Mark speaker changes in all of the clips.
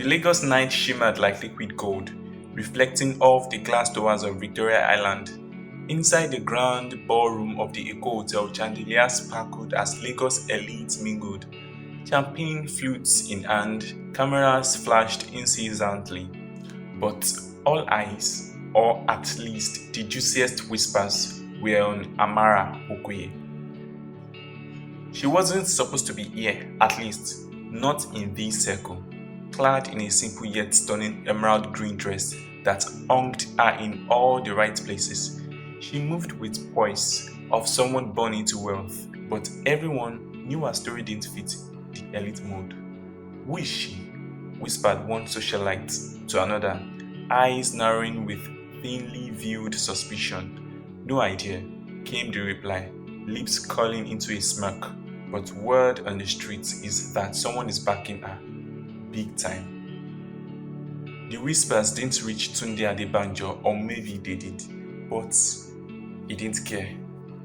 Speaker 1: The Lagos night shimmered like liquid gold, reflecting off the glass doors of Victoria Island. Inside the grand ballroom of the Eco Hotel, chandeliers sparkled as Lagos elites mingled. Champagne flutes in hand, cameras flashed incessantly. But all eyes, or at least the juiciest whispers, were on Amara Okoye. She wasn't supposed to be here, at least, not in this circle, clad in a simple yet stunning emerald green dress that hung her in all the right places. She moved with poise of someone born into wealth, but everyone knew her story didn't fit the elite mold. Who is she? Whispered one socialite to another, eyes narrowing with thinly veiled suspicion. No idea, came the reply, lips curling into a smirk. But word on the streets is that someone is backing her. Big time. The whispers didn't reach Tunde Adebanjo, or maybe they did, but he didn't care.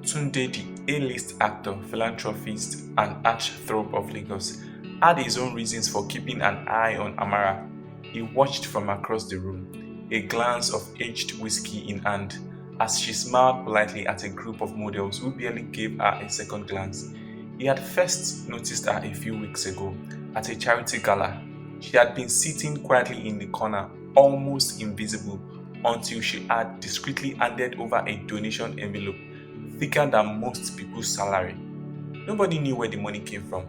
Speaker 1: Tunde, the A-list actor, philanthropist, and arch-throb of Lagos, had his own reasons for keeping an eye on Amara. He watched from across the room, a glance of aged whiskey in hand, as she smiled politely at a group of models who barely gave her a second glance. He had first noticed her a few weeks ago at a charity gala. She had been sitting quietly in the corner, almost invisible, until she had discreetly handed over a donation envelope thicker than most people's salary. Nobody knew where the money came from,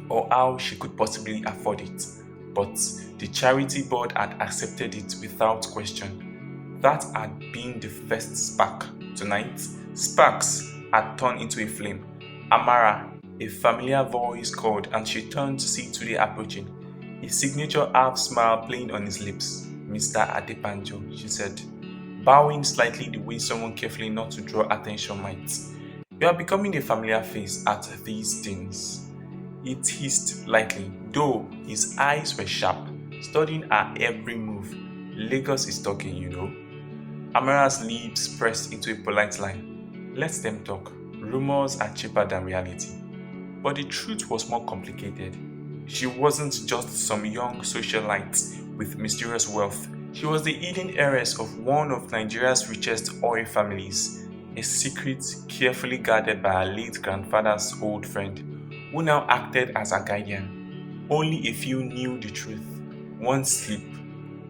Speaker 1: or how she could possibly afford it, but the charity board had accepted it without question. That had been the first spark. Tonight, sparks had turned into a flame. Amara, a familiar voice called, and she turned to see Tunde approaching, his signature half smile playing on his lips. "Mr. Adebanjo," she said, bowing slightly the way someone carefully not to draw attention might. "You are becoming a familiar face at these things." He hissed lightly, though his eyes were sharp, studying her every move. "Lagos is talking, you know." Amara's lips pressed into a polite line. "Let them talk. Rumors are cheaper than reality." But the truth was more complicated. She wasn't just some young socialite with mysterious wealth. She was the hidden heiress of one of Nigeria's richest oil families, a secret carefully guarded by her late grandfather's old friend, who now acted as a guardian. Only a few knew the truth. One slip,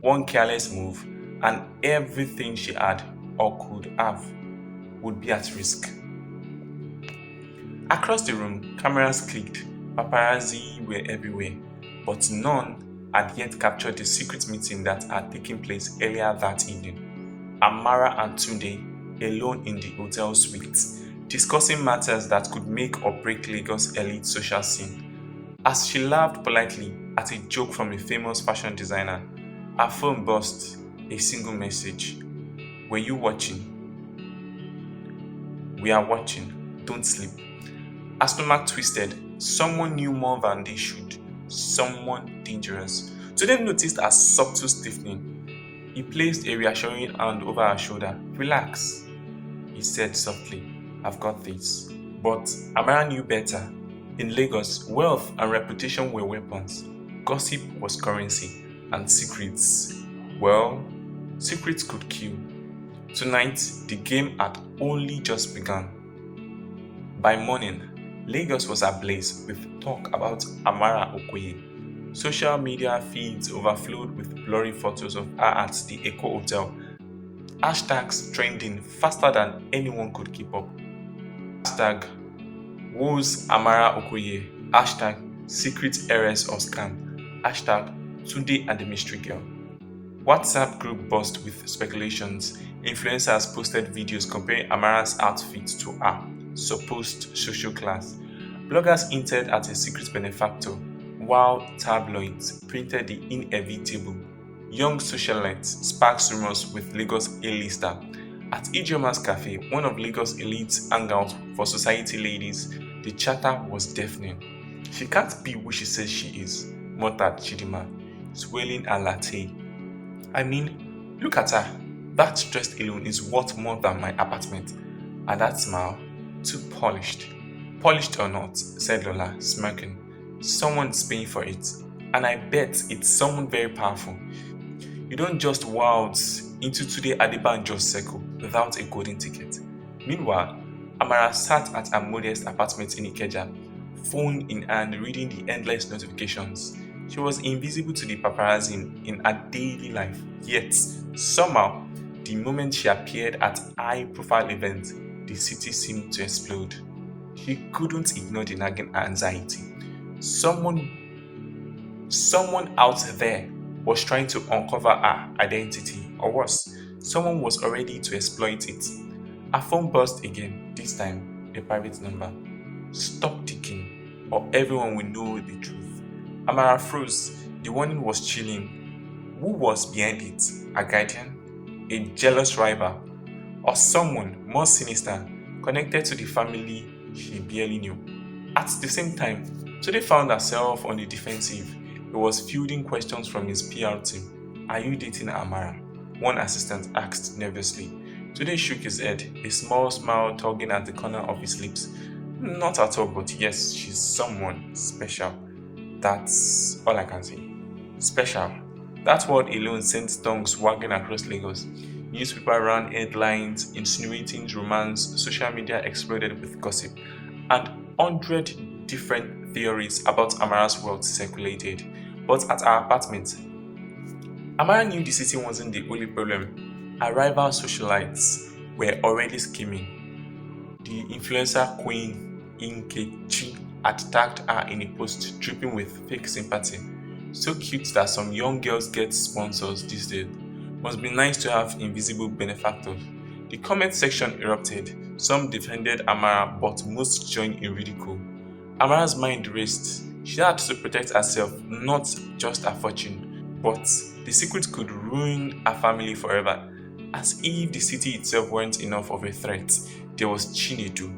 Speaker 1: one careless move, and everything she had or could have would be at risk. Across the room, cameras clicked, paparazzi were everywhere, but none had yet captured the secret meeting that had taken place earlier that evening. Amara and Tunde, alone in the hotel suite, discussing matters that could make or break Lagos' elite social scene. As she laughed politely at a joke from a famous fashion designer, her phone buzzed, a single message. "Were you watching?" "We are watching. Don't sleep." Her stomach twisted. Someone knew more than they should. Someone dangerous. Tunde noticed a subtle stiffening. He placed a reassuring hand over her shoulder. "Relax," he said softly. "I've got this." But Amara knew better. In Lagos, wealth and reputation were weapons. Gossip was currency. And secrets, well, secrets could kill. Tonight, the game had only just begun. By morning, Lagos was ablaze with talk about Amara Okoye. Social media feeds overflowed with blurry photos of her at the Eco Hotel. Hashtags trending faster than anyone could keep up. Hashtag Woes Amara Okoye. Hashtag Secret Heiress or Scam. Hashtag Tunde and the Mystery Girl. WhatsApp group buzzed with speculations. Influencers posted videos comparing Amara's outfit to her supposed social class. Bloggers hinted at a secret benefactor, while tabloids printed the inevitable. Young socialites sparked rumors with Lagos A-lister. At Idioma's Cafe, one of Lagos' elite hangouts for society ladies, the chatter was deafening. "She can't be who she says she is," muttered Chidima, swirling a latte. "I mean, look at her. That dress alone is worth more than my apartment." And that smile, too polished. "Polished or not," said Lola, smirking, "someone's paying for it." And I bet it's someone very powerful. You don't just waltz into today Adebanjo's circle without a golden ticket. Meanwhile, Amara sat at her modest apartment in Ikeja, phone in hand reading the endless notifications. She was invisible to the paparazzi in her daily life, yet somehow, the moment she appeared at high-profile events, the city seemed to explode. She couldn't ignore the nagging anxiety. Someone out there was trying to uncover her identity, or worse, someone was already to exploit it. Her phone buzzed again, this time a private number. Stop ticking, or everyone will know the truth. Amara froze. The warning was chilling. Who was behind it? A guardian? A jealous rival? Or someone more sinister connected to the family she barely knew? At the same time, Today found herself on the defensive. He was fielding questions from his PR team. Are you dating Amara? One assistant asked nervously. Today shook his head, a small smile tugging at the corner of his lips. Not at all, but yes, she's someone special. That's all I can say. Special. That word alone sent tongues wagging across Lagos. Newspaper ran headlines insinuating romance, social media exploded with gossip, and 100 different theories about Amara's wealth circulated. But at our apartment, Amara knew the city wasn't the only problem. Her rival socialites were already scheming. The influencer queen Nkechi had tagged her in a post dripping with fake sympathy. So cute that some young girls get sponsors these days. Must be nice to have invisible benefactors. The comment section erupted. Some defended Amara, but most joined in ridicule. Amara's mind raced. She had to protect herself, not just her fortune, but the secret could ruin her family forever. As if the city itself weren't enough of a threat, there was Chinedu,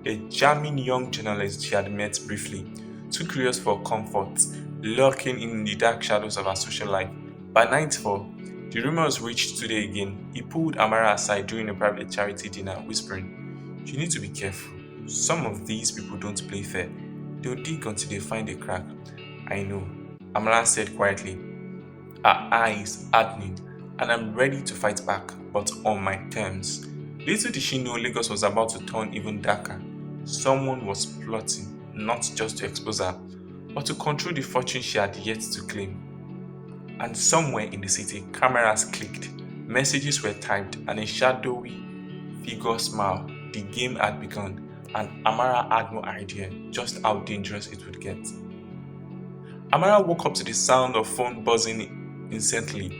Speaker 1: a charming young journalist she had met briefly, too curious for comfort, lurking in the dark shadows of her social life. By nightfall, the rumors reached Today again. He pulled Amara aside during a private charity dinner, whispering, "You need to be careful. Some of these people don't play fair. They'll dig until they find a crack." "I know," Amara said quietly, her eyes hardening, "and I'm ready to fight back, but on my terms." Little did she know Lagos was about to turn even darker. Someone was plotting, not just to expose her, but to control the fortune she had yet to claim. And somewhere in the city, cameras clicked, messages were typed, and a shadowy figure smiled. The game had begun, and Amara had no idea just how dangerous it would get. Amara woke up to the sound of phone buzzing incessantly,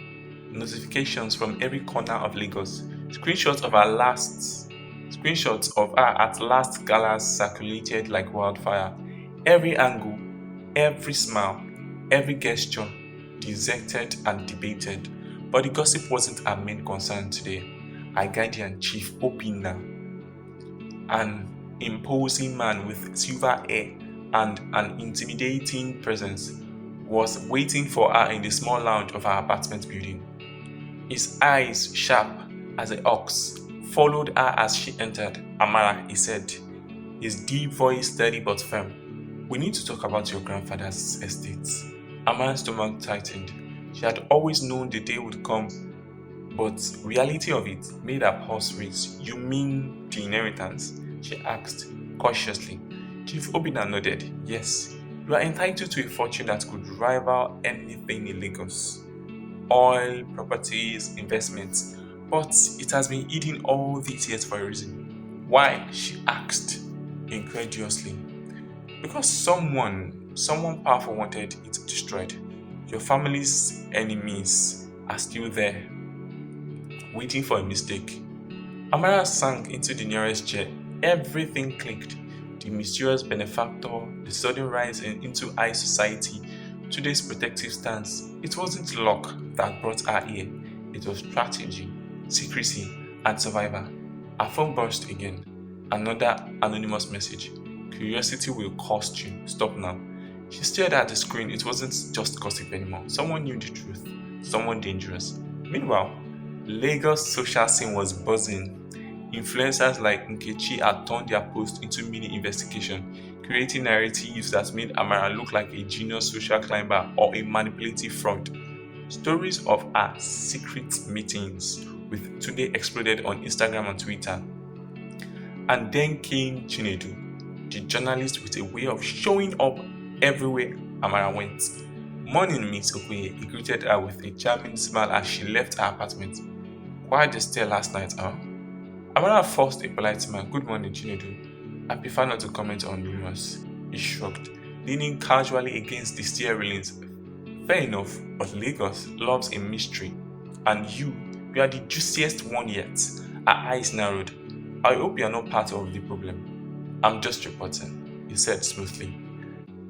Speaker 1: notifications from every corner of Lagos, screenshots of her at last galas circulated like wildfire. Every angle, every smile, every gesture, dissected and debated. But the gossip wasn't her main concern today. Her Ghanian chief Opina, an imposing man with silver hair and an intimidating presence, was waiting for her in the small lounge of her apartment building. His eyes, sharp as a hawk's, followed her as she entered. "Amara," he said, his deep voice steady but firm. "We need to talk about your grandfather's estate." Amara's stomach tightened. She had always known the day would come, but reality of it made her pulse race. "You mean the inheritance?" she asked cautiously. Chief Obina nodded. "Yes, you are entitled to a fortune that could rival anything in Lagos. Oil, properties, investments. But it has been hidden all these years for a reason." "Why?" she asked incredulously. "Because someone powerful wanted it destroyed. Your family's enemies are still there, waiting for a mistake." Amara sank into the nearest chair. Everything clicked. The mysterious benefactor, the sudden rise into high society, today's protective stance. It wasn't luck that brought her here. It was strategy, secrecy, and survival. Her phone buzzed again. Another anonymous message. "Curiosity will cost you. Stop now." She stared at the screen. It wasn't just gossip anymore. Someone knew the truth. Someone dangerous. Meanwhile, Lagos' social scene was buzzing. Influencers like Nkechi had turned their posts into mini investigation. creating narratives that made Amara look like a genius social climber or a manipulative fraud. Stories of her secret meetings with Tunde exploded on Instagram and Twitter. And then came Chinedu, the journalist with a way of showing up everywhere Amara went. Morning, Miss Okoye, he greeted her with a charming smile as she left her apartment. Quite the stare last night, huh? Amara forced a polite smile. Good morning, Chinedu. I prefer not to comment on rumors. He shrugged, leaning casually against the stair railings. Fair enough, but Lagos loves a mystery. And you are the juiciest one yet. Her eyes narrowed. I hope you are not part of the problem. I'm just reporting, he said smoothly,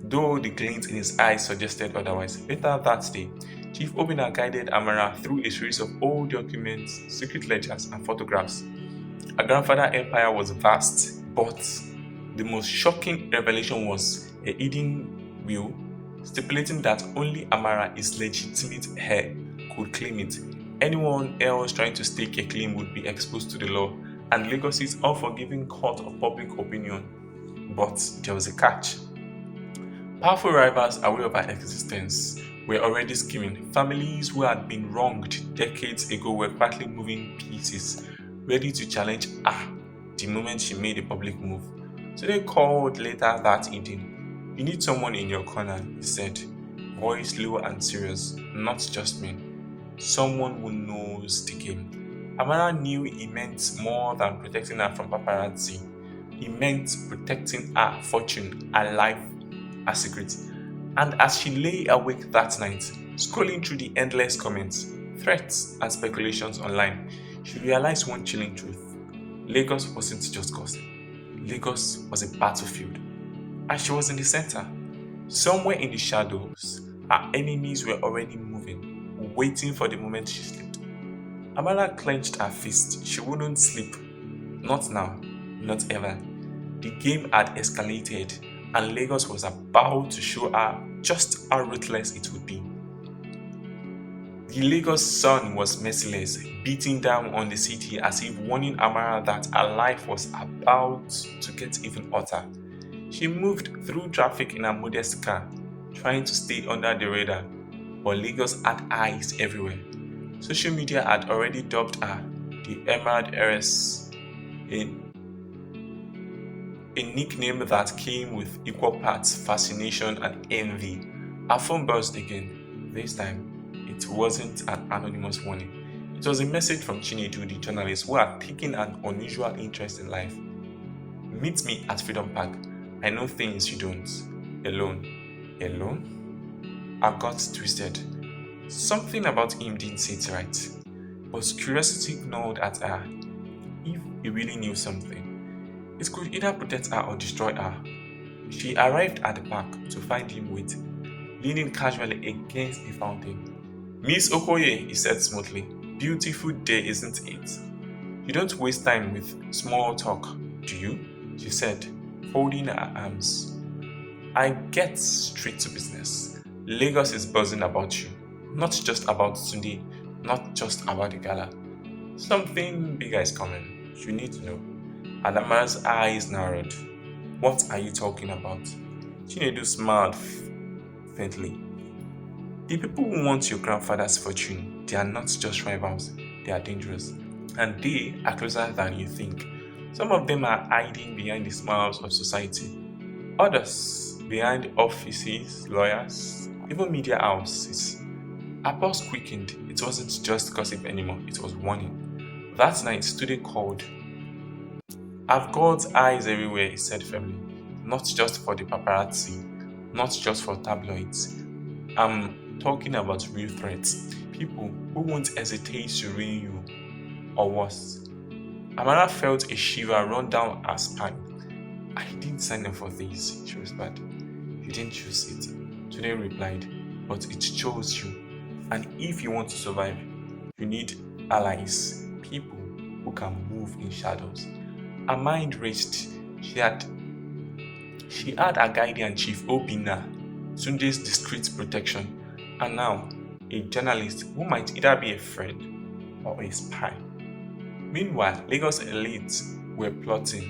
Speaker 1: though the glint in his eyes suggested otherwise. Later that day, Chief Obina guided Amara through a series of old documents, secret ledgers, and photographs. Her grandfather's empire was vast, but the most shocking revelation was a hidden will stipulating that only Amara, his legitimate heir, could claim it. Anyone else trying to stake a claim would be exposed to the law and Lagos's unforgiving court of public opinion. But there was a catch. Powerful rivals aware of her existence were already scheming. Families who had been wronged decades ago were quietly moving pieces, ready to challenge her the moment she made a public move. So they called later that evening. You need someone in your corner, he said, voice low and serious. Not just me. Someone who knows the game. Amara knew he meant more than protecting her from paparazzi. He meant protecting her fortune, her life, her secret. And as she lay awake that night, scrolling through the endless comments, threats, and speculations online, she realized one chilling truth. Lagos wasn't just gossip. Lagos was a battlefield. And she was in the center. Somewhere in the shadows, her enemies were already moving, waiting for the moment she slept. Amara clenched her fist. She wouldn't sleep. Not now. Not ever. The game had escalated, and Lagos was about to show her just how ruthless it would be. The Lagos sun was merciless, beating down on the city as if warning Amara that her life was about to get even hotter. She moved through traffic in her modest car, trying to stay under the radar, but Lagos had eyes everywhere. Social media had already dubbed her the Emerald Heiress, a nickname that came with equal parts fascination and envy. Her phone buzzed again. This time, it wasn't an anonymous warning. It was a message from Chinedu, the journalist, who had taken an unusual interest in life. Meet me at Freedom Park. I know things you don't. Alone. Alone? Her guts twisted. Something about him didn't sit right. But curiosity gnawed at her. If he really knew something, it could either protect her or destroy her. She arrived at the park to find him waiting, leaning casually against the fountain. Miss Okoye, he said smoothly, beautiful day, isn't it? You don't waste time with small talk, do you? She said, folding her arms. I get straight to business. Lagos is buzzing about you. Not just about Sunday, not just about the gala. Something bigger is coming. You need to know. And Amara's eyes narrowed. What are you talking about? Chinedu smiled faintly. The people who want your grandfather's fortune, they are not just rivals, they are dangerous. And they are closer than you think. Some of them are hiding behind the smiles of society. Others behind offices, lawyers, even media houses. Her pulse quickened. It wasn't just gossip anymore, it was warning. That night, Stude called. I've got eyes everywhere, he said firmly. Not just for the paparazzi, not just for tabloids. I'm talking about real threats. People who won't hesitate to ruin you, or worse. Amara felt a shiver run down her spine. I didn't sign up for this, she whispered. You didn't choose it, Tunde replied, but it chose you. And if you want to survive, you need allies, people who can move in shadows. Her mind raced. She had a Ghanian chief, Obina, Tunde's discreet protection, and now a journalist who might either be a friend or a spy. Meanwhile, Lagos elites were plotting.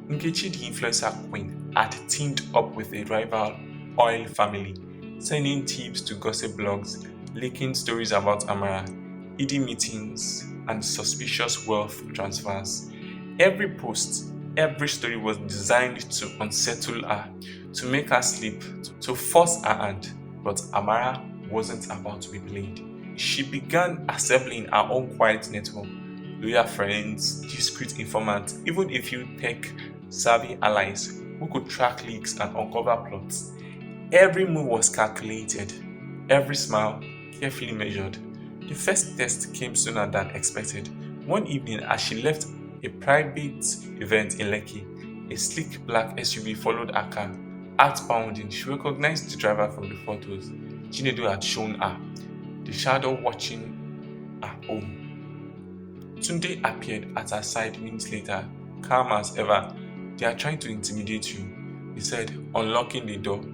Speaker 1: Nkechi, the influencer queen, had teamed up with a rival oil family, sending tips to gossip blogs, leaking stories about Amara, hidden meetings, and suspicious wealth transfers. Every post, every story was designed to unsettle her, to make her sleep, to force her hand. But Amara wasn't about to be played. She began assembling her own quiet network, loyal friends, discreet informants, even a few tech savvy allies who could track leaks and uncover plots. Every move was calculated, every smile carefully measured. The first test came sooner than expected. One evening, as she left a private event in Lekki, a sleek black SUV followed her car. Heart pounding, she recognized the driver from the photos Chinedu had shown her, the shadow watching her home. Tunde appeared at her side minutes later, calm as ever. "They are trying to intimidate you," he said, unlocking the door.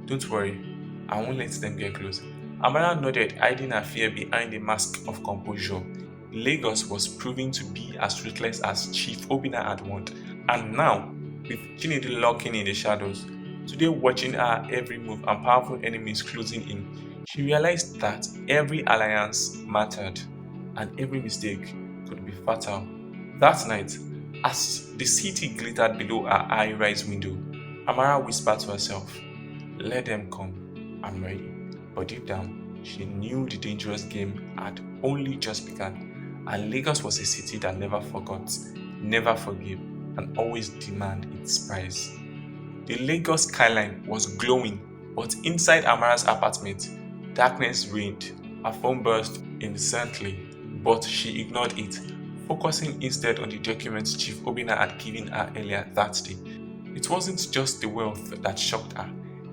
Speaker 1: "Don't worry, I won't let them get close." Amara nodded, hiding her fear behind a mask of composure. Lagos was proving to be as ruthless as Chief Obina had warned, and now, with Chinedu lurking in the shadows, today watching her every move and powerful enemies closing in, she realized that every alliance mattered, and every mistake could be fatal. That night, as the city glittered below her high-rise window, Amara whispered to herself, "Let them come, I'm ready." But deep down, she knew the dangerous game had only just begun, and Lagos was a city that never forgot, never forgave, and always demanded its price. The Lagos skyline was glowing, but inside Amara's apartment, darkness reigned. Her phone buzzed incessantly, but she ignored it, focusing instead on the documents Chief Obina had given her earlier that day. It wasn't just the wealth that shocked her,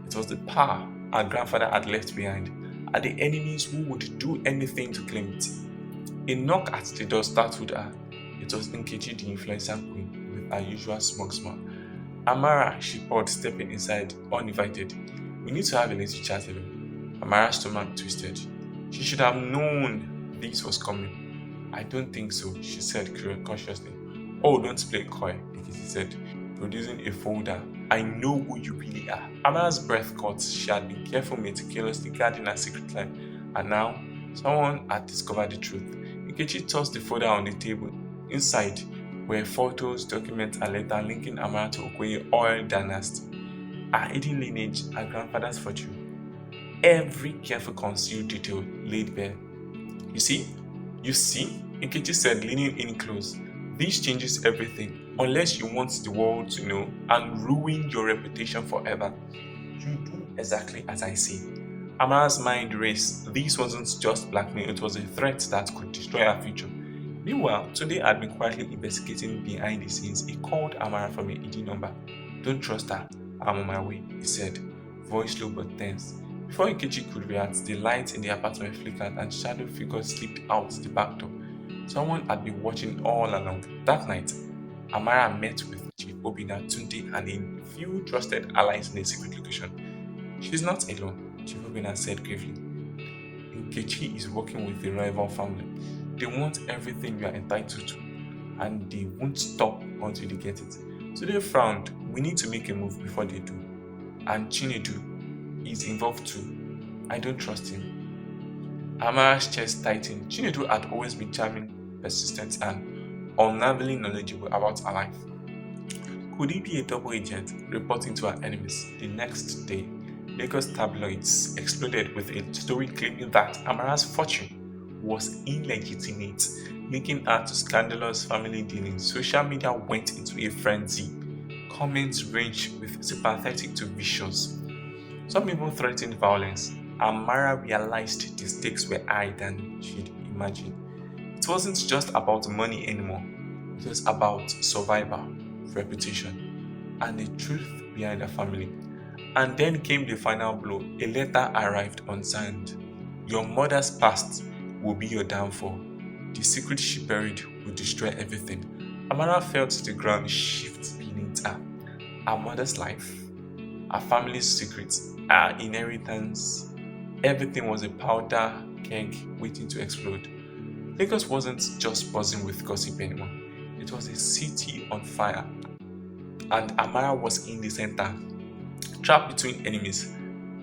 Speaker 1: it was the power her grandfather had left behind, and the enemies who would do anything to claim it. A knock at the door startled her. It was Nkechi, the influencer queen, with her usual smug smile. "Amara," she called, stepping inside uninvited. "We need to have a little chat alone." Amara's stomach twisted. She should have known this was coming. "I don't think so," she said cautiously. "Oh, don't play coy," Nkechi said, producing a folder. "I know who you really are." Amara's breath caught. She had been careful, meticulously guarding her secret life, and now someone had discovered the truth. Nkechi tossed the folder on the table. Inside were photos, documents, and letters linking Amara to Okoye oil dynasty, her hidden lineage, her grandfather's fortune. Every careful concealed detail laid bare. You see, Nkechi said, leaning in close. "This changes everything. Unless you want the world to know and ruin your reputation forever, you do exactly as I say." Amara's mind raced. This wasn't just blackmail, it was a threat that could destroy her future. Meanwhile, Tunde had been quietly investigating behind the scenes. He called Amara from a hidden number. "Don't trust her. I'm on my way," he said, voice low but tense. Before Nkechi could react, the lights in the apartment flickered and shadow figures slipped out the back door. Someone had been watching all along. That night, Amara met with Chief Obina, Tunde, and a few trusted allies in a secret location. "She's not alone," Chief Obina said gravely. "Nkechi is working with the rival family. They want everything you are entitled to, and they won't stop until they get it." So they frowned. "We need to make a move before they do. And Chinedu is involved too. I don't trust him." Amara's chest tightened. Chinedu had always been charming, persistent, and unnervingly knowledgeable about her life. Could he be a double agent reporting to her enemies? The next day, Lagos tabloids exploded with a story claiming that Amara's fortune was illegitimate, linking her to scandalous family dealings. Social media went into a frenzy. Comments ranged with sympathetic to vicious. Some even threatened violence. Amara realized the stakes were higher than she'd imagined. It wasn't just about money anymore. It was about survival, reputation, and the truth behind her family. And then came the final blow. A letter arrived unsigned. "Your mother's past will be your downfall. The secret she buried will destroy everything." Amara felt the ground shift beneath her. Her mother's life, her family's secrets, her inheritance. Everything was a powder keg waiting to explode. Lagos wasn't just buzzing with gossip anymore. It was a city on fire. and Amara was in the center, trapped between enemies,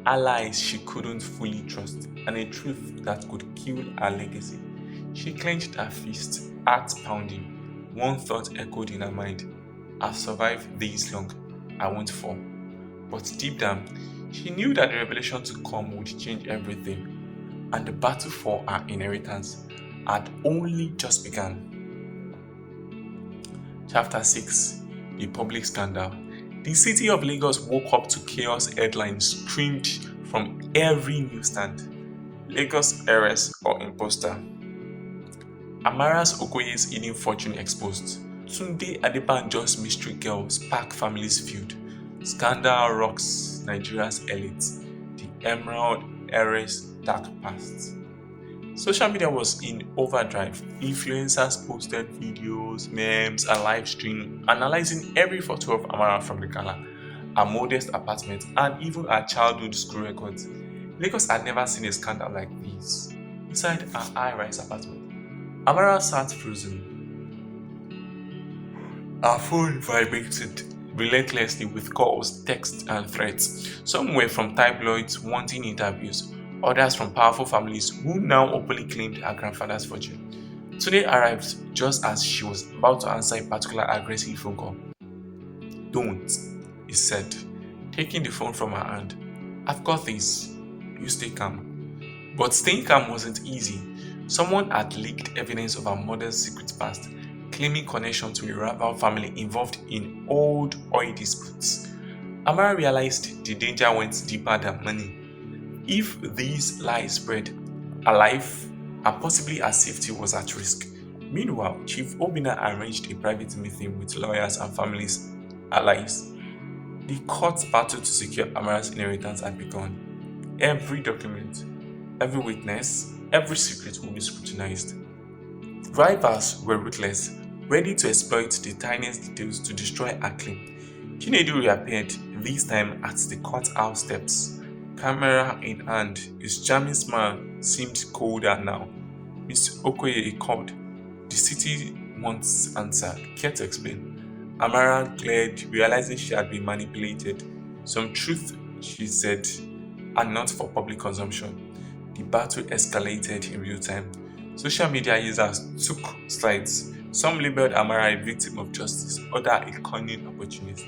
Speaker 1: allies she couldn't fully trust, and a truth that could kill her legacy. She clenched her fist, heart pounding. One thought echoed in her mind: I've survived this long, I won't fall. But deep down, she knew that the revelation to come would change everything, and the battle for her inheritance had only just begun. Chapter 6: The Public Scandal. The city of Lagos woke up to chaos headlines streamed from every newsstand. Lagos heiress or imposter. Amara's Okoye's hidden fortune exposed. Tunde Adebanjo's mystery girl spark families feud. Scandal rocks Nigeria's elite. The Emerald heiress dark past. Social media was in overdrive. Influencers posted videos, memes, and live stream analyzing every photo of Amara from the gala, her modest apartment, and even her childhood school records. Lagos had never seen a scandal like this. Inside her high-rise apartment, Amara sat frozen. Her phone vibrated relentlessly with calls, texts, and threats. Some were from tabloids wanting interviews, others from powerful families who now openly claimed her grandfather's fortune. Today arrived just as she was about to answer a particular aggressive phone call. Don't, he said, taking the phone from her hand. I've got this. You stay calm. But staying calm wasn't easy. Someone had leaked evidence of her mother's secret past, claiming connection to a rival family involved in old oil disputes. Amara realized the danger went deeper than money. If these lies spread, her life and possibly her safety was at risk. Meanwhile, Chief Obina arranged a private meeting with lawyers and families allies. The court battle to secure Amara's inheritance had begun. Every document, every witness, every secret will be scrutinized. Rivals were ruthless, ready to exploit the tiniest details to destroy her claim. Chinedu reappeared, this time at the courthouse steps. Camera in hand, his charming smile seemed colder now. Miss Okoye called. The city wants answer. Care to explain? Amara glared, realizing she had been manipulated. Some truth, she said, are not for public consumption. The battle escalated in real time. Social media users took sides. Some labeled Amara a victim of justice, others a cunning opportunist.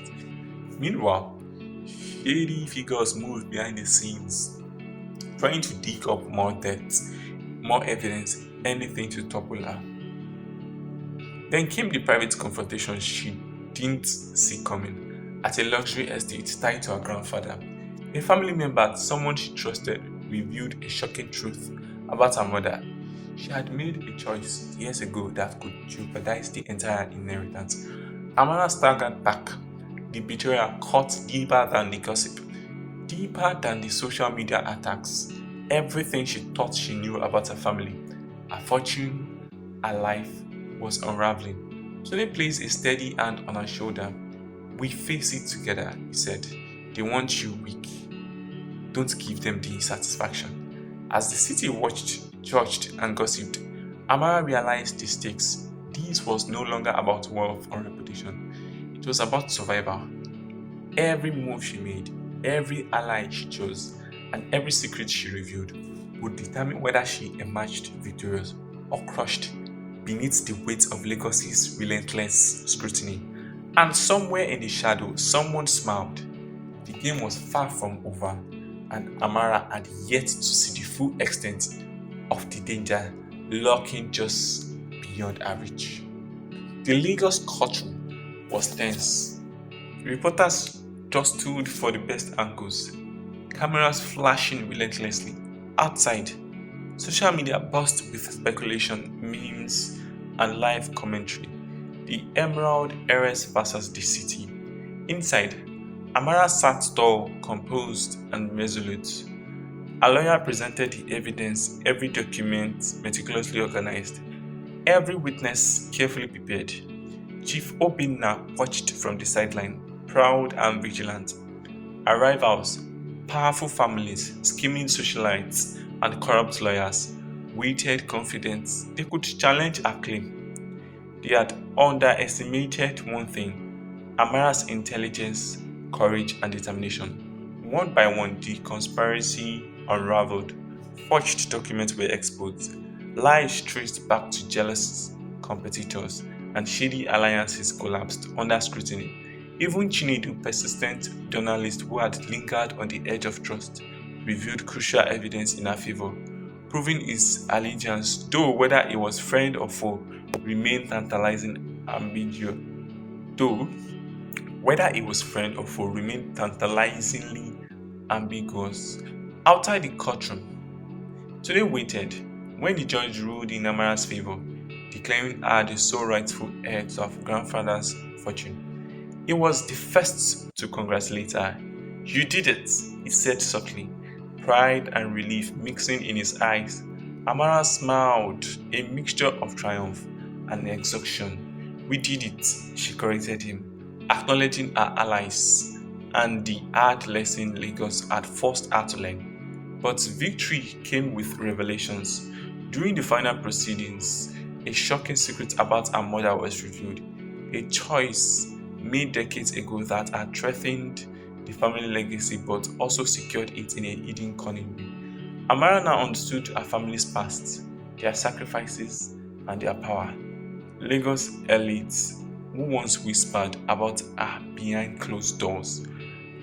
Speaker 1: Meanwhile, shady figures moved behind the scenes, trying to dig up more depth, more evidence, anything to topple her. Then came the private confrontation she didn't see coming. At a luxury estate tied to her grandfather, a family member, someone she trusted, revealed a shocking truth about her mother. She had made a choice years ago that could jeopardize the entire inheritance. Amara staggered back. The betrayal cut deeper than the gossip, deeper than the social media attacks. Everything she thought she knew about her family, her fortune, her life, was unraveling. So they placed a steady hand on her shoulder. We face it together, he said. They want you weak. Don't give them the satisfaction. As the city watched, judged, and gossiped, Amara realized the stakes. This was no longer about wealth or reputation. It was about survival. Every move she made, every ally she chose, and every secret she revealed would determine whether she emerged victorious or crushed beneath the weight of Lagos's relentless scrutiny. And somewhere in the shadow, someone smiled. The game was far from over, and Amara had yet to see the full extent of the danger lurking just beyond her reach. The Lagos courtroom was tense. Reporters just stood for the best angles, cameras flashing relentlessly. Outside, social media buzzed with speculation, memes, and live commentary. The Emerald heiress versus the city. Inside, Amara sat tall, composed, and resolute. A lawyer presented the evidence, every document meticulously organized, every witness carefully prepared. Chief Obinna watched from the sideline, proud and vigilant. Her rivals, powerful families, scheming socialites, and corrupt lawyers, waited confident they could challenge her claim. They had underestimated one thing: Amara's intelligence, courage, and determination. One by one, the conspiracy unraveled. Forged documents were exposed, lies traced back to jealous competitors, and shady alliances collapsed under scrutiny. Even Chinedu, persistent journalist who had lingered on the edge of trust, revealed crucial evidence in her favor, proving his allegiance, though whether he was friend or foe remained Though whether he was friend or foe remained tantalizingly ambiguous. Outside the courtroom, today waited when the judge ruled in Amara's favor, declaring her the sole rightful heir to her grandfather's fortune. He was the first to congratulate her. "You did it," he said softly, pride and relief mixing in his eyes. Amara smiled, a mixture of triumph and exhaustion. "We did it," she corrected him, acknowledging her allies and the hard lesson Lagos had forced her to learn. But victory came with revelations. During the final proceedings, a shocking secret about her mother was revealed, a choice made decades ago that had threatened the family legacy but also secured it in a hidden cunning way. Amara now understood her family's past, their sacrifices, and their power. Lagos elites, who once whispered about her behind closed doors,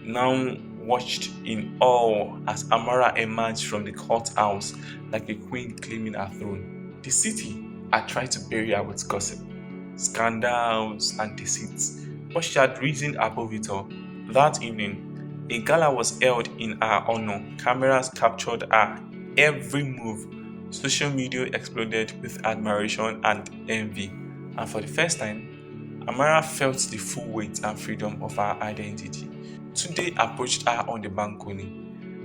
Speaker 1: now watched in awe as Amara emerged from the courthouse like a queen claiming her throne. The city had tried to bury her with gossip, scandals, and deceit, but she had risen above it all. That evening, a gala was held in her honor. Cameras captured her every move. Social media exploded with admiration and envy. And for the first time, Amara felt the full weight and freedom of her identity. Tunde approached her on the balcony,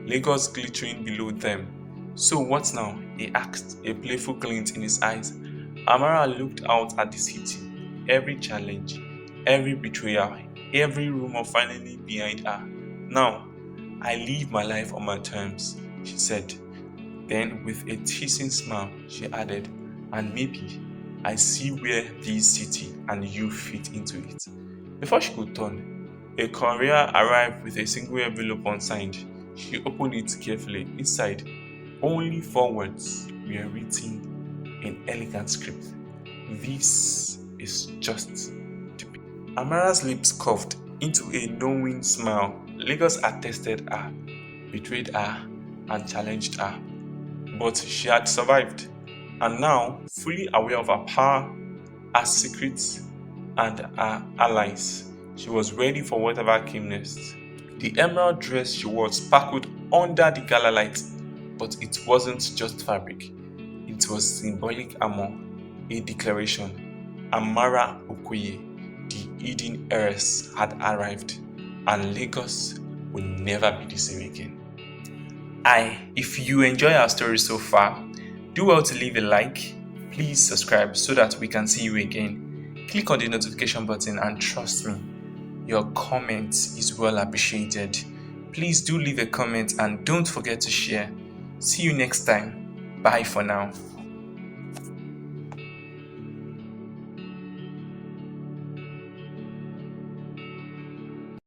Speaker 1: Lagos glittering below them. "So what now?" he asked, a playful glint in his eyes. Amara looked out at the city, every challenge, every betrayal, every rumor finally behind her. "Now, I live my life on my terms," she said. Then, with a teasing smile, she added, "And maybe I see where this city and you fit into it." Before she could turn, a courier arrived with a single envelope unsigned. She opened it carefully. Inside, only 4 words were written in elegant script. "This is just..." Amara's lips curved into a knowing smile. Lagos had tested her, betrayed her, and challenged her. But she had survived. And now, fully aware of her power, her secrets, and her allies, she was ready for whatever came next. The emerald dress she wore sparkled under the gala light, but it wasn't just fabric. It was symbolic armor, a declaration. Amara Okoye, the hidden heiress, had arrived, and Lagos will never be the same again. If you enjoy our story so far, do well to leave a like. Please subscribe so that we can see you again. Click on the notification button and trust me, your comment is well appreciated. Please do leave a comment and don't forget to share. See you next time. Bye for now.